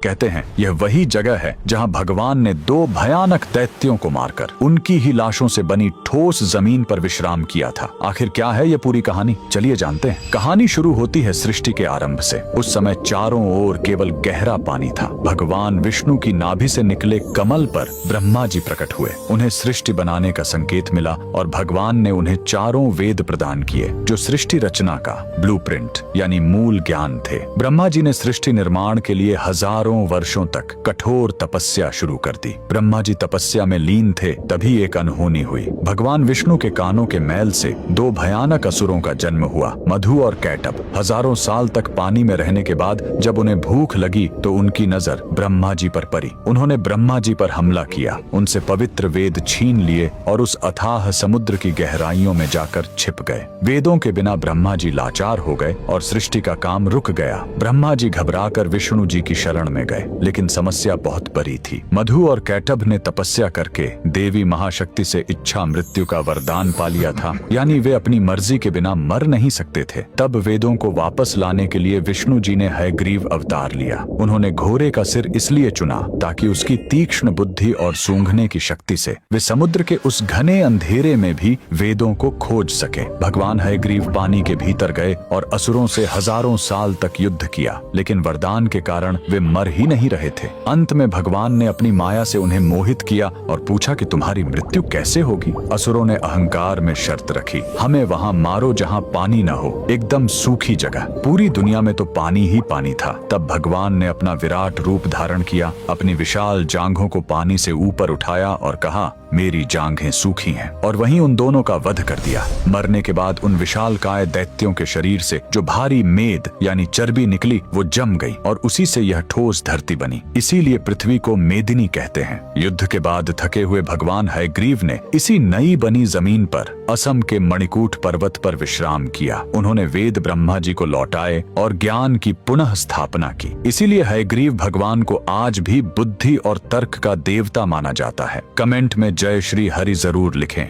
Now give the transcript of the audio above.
कहते हैं यह वही जगह है जहां भगवान ने दो भयानक दैत्यों को मारकर उनकी ही लाशों से बनी ठोस जमीन पर विश्राम किया था। आखिर क्या है यह पूरी कहानी, चलिए जानते हैं। कहानी शुरू होती है सृष्टि के आरंभ से। उस समय चारों ओर केवल गहरा पानी था। भगवान विष्णु की नाभि से निकले कमल पर ब्रह्मा जी प्रकट हुए। उन्हें सृष्टि बनाने का संकेत मिला और भगवान ने उन्हें चारों वेद प्रदान किए जो सृष्टि रचना का ब्लूप्रिंट यानी मूल ज्ञान थे। ब्रह्मा जी ने सृष्टि निर्माण के लिए हजारों वर्षों तक कठोर तपस्या शुरू कर दी। ब्रह्मा जी तपस्या में लीन थे, तभी एक अनहोनी हुई। भगवान विष्णु के कानों के मैल से दो भयानक असुरों का जन्म हुआ, मधु और कैटभ। हजारों साल तक पानी में रहने के बाद जब उन्हें भूख लगी तो उनकी नजर ब्रह्मा जी पर पड़ी। उन्होंने ब्रह्मा जी पर हमला किया, उनसे पवित्र वेद छीन लिए और उस अथाह समुद्र की गहराइयों में जाकर छिप गए। वेदों के बिना ब्रह्मा जी लाचार हो गए और सृष्टि का काम रुक गया। ब्रह्मा जी घबराकर विष्णु जी की शरण में गए, लेकिन समस्या बहुत बड़ी थी। मधु और कैटभ ने तपस्या करके देवी महाशक्ति से इच्छा मृत्यु का वरदान पा लिया था, यानी वे अपनी मर्जी के बिना मर नहीं सकते थे। तब वेदों को वापस लाने के लिए विष्णु जी ने हयग्रीव अवतार लिया। उन्होंने घोड़े का सिर इसलिए चुना ताकि उसकी तीक्ष्ण बुद्धि और सूंघने की शक्ति से वे समुद्र के उस घने अंधेरे में भी वेदों को खोज सके। भगवान हयग्रीव पानी के भीतर गए और असुरों से हजारों साल तक युद्ध किया, लेकिन वरदान के कारण वे मर ही नहीं रहे थे। अंत में भगवान ने अपनी माया से उन्हें मोहित किया और पूछा कि तुम्हारी मृत्यु कैसे होगी। असुरों ने अहंकार में शर्त रखी, हमें वहां मारो जहां पानी न हो, एकदम सूखी जगह। पूरी दुनिया में तो पानी ही पानी था। तब भगवान ने अपना विराट रूप धारण किया, अपनी विशाल जांघों को पानी से ऊपर उठाया और कहा, मेरी जांघें सूखी हैं, और वहीं उन दोनों का वध कर दिया। मरने के बाद उन विशालकाय दैत्यों के शरीर से जो भारी मेद यानी चर्बी निकली वो जम गई और उसी से यह ठोस धरती बनी। इसीलिए पृथ्वी को मेदिनी कहते हैं। युद्ध के बाद थके हुए भगवान हयग्रीव ने इसी नई बनी जमीन पर असम के मणिकूट पर्वत पर विश्राम किया। उन्होंने वेद ब्रह्मा जी को लौटाए और ज्ञान की पुनः स्थापना की। इसीलिए हयग्रीव भगवान को आज भी बुद्धि और तर्क का देवता माना जाता है। कमेंट में जय श्री हरि जरूर लिखें।